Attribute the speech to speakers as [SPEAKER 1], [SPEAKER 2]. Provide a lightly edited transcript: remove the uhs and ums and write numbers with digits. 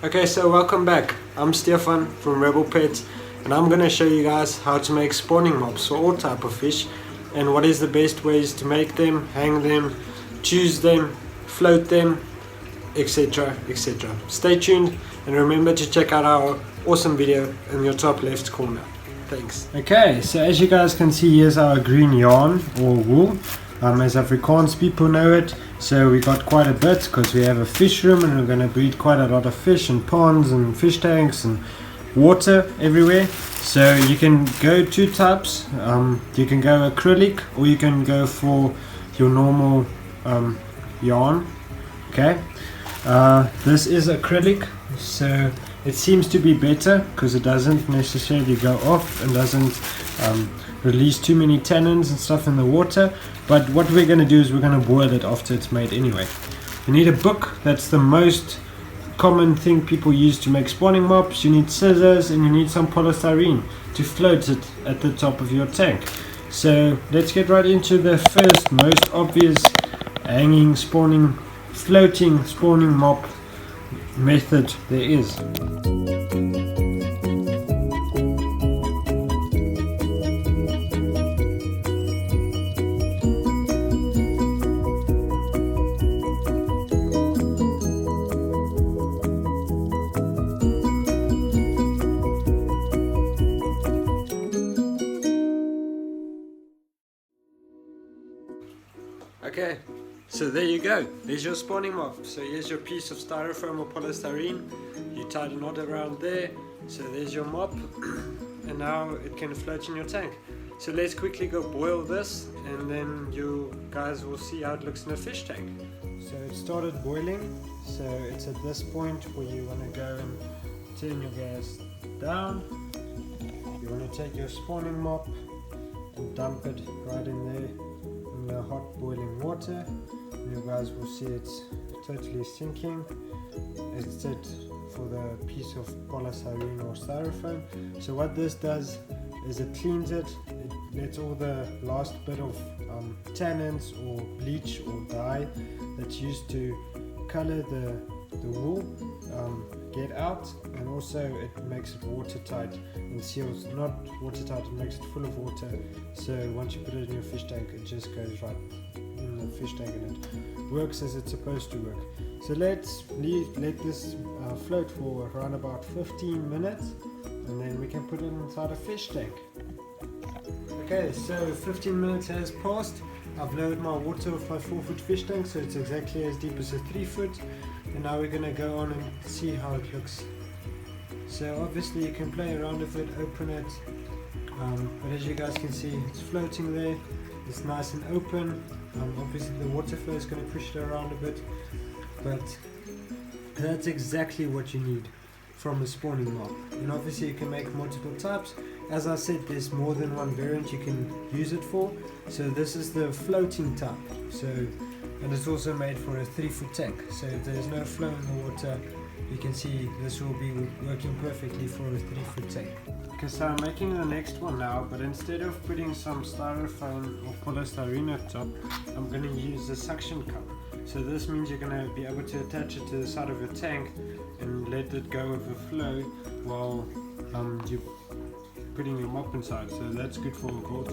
[SPEAKER 1] Okay, so welcome back. I'm Stefan from Rebel Pets, and I'm gonna show you guys how to make spawning mops for all type of fish and what is the best ways to make them, hang them, choose them, float them, etc, etc. Stay tuned and remember to check out our awesome video in your top left corner. Thanks. Okay, so as you guys can see, here's our green yarn or wool. As Afrikaans people know it, so we got quite a bit because we have a fish room and we're going to breed quite a lot of fish in ponds and fish tanks and water everywhere. So you can go two types. You can go acrylic or you can go for your normal yarn. Okay, this is acrylic, so it seems to be better because it doesn't necessarily go off and doesn't release too many tannins and stuff in the water. But what we're going to do is we're going to boil it after it's made anyway. You need a book. That's the most common thing people use to make spawning mops. You need scissors and you need some polystyrene to float it at the top of your tank. So let's get right into the first most obvious hanging spawning, floating spawning mop method there is. Okay, so there you go. There's your spawning mop. So here's your piece of styrofoam or polystyrene. You tied a knot around there. So there's your mop, and now it can float in your tank. So let's quickly go boil this, and then you guys will see how it looks in a fish tank. So it started boiling. So it's at this point where you want to go and turn your gas down. You want to take your spawning mop and dump it right in there. The hot boiling water. You guys will see it's totally sinking. It's it for the piece of polystyrene or styrofoam. So what this does is it cleans it. It lets all the last bit of tannins or bleach or dye that's used to color the wool get out, and also it makes it watertight and seals. Not watertight, it makes it full of water, so once you put it in your fish tank it just goes right in the fish tank and it works as it's supposed to work. So let's let this float for around about 15 minutes and then we can put it inside a fish tank. Okay, so 15 minutes has passed. I've lowered my water with my 4-foot fish tank, so it's exactly as deep as a 3-foot. And now we're going to go on and see how it looks. So obviously you can play around with it, open it, but as you guys can see it's floating there, it's nice and open. Obviously the water flow is going to push it around a bit, but that's exactly what you need from a spawning mop. And obviously you can make multiple types. As I said, there's more than one variant you can use it for. So this is the floating type. So, and it's also made for a 3-foot tank. So if there's no flow in the water, you can see this will be working perfectly for a 3-foot tank. Okay, so I'm making the next one now, but instead of putting some styrofoam or polystyrene at top, I'm going to use a suction cup. So this means you're going to be able to attach it to the side of your tank and let it go with the flow while you're putting your mop inside. So that's good for water.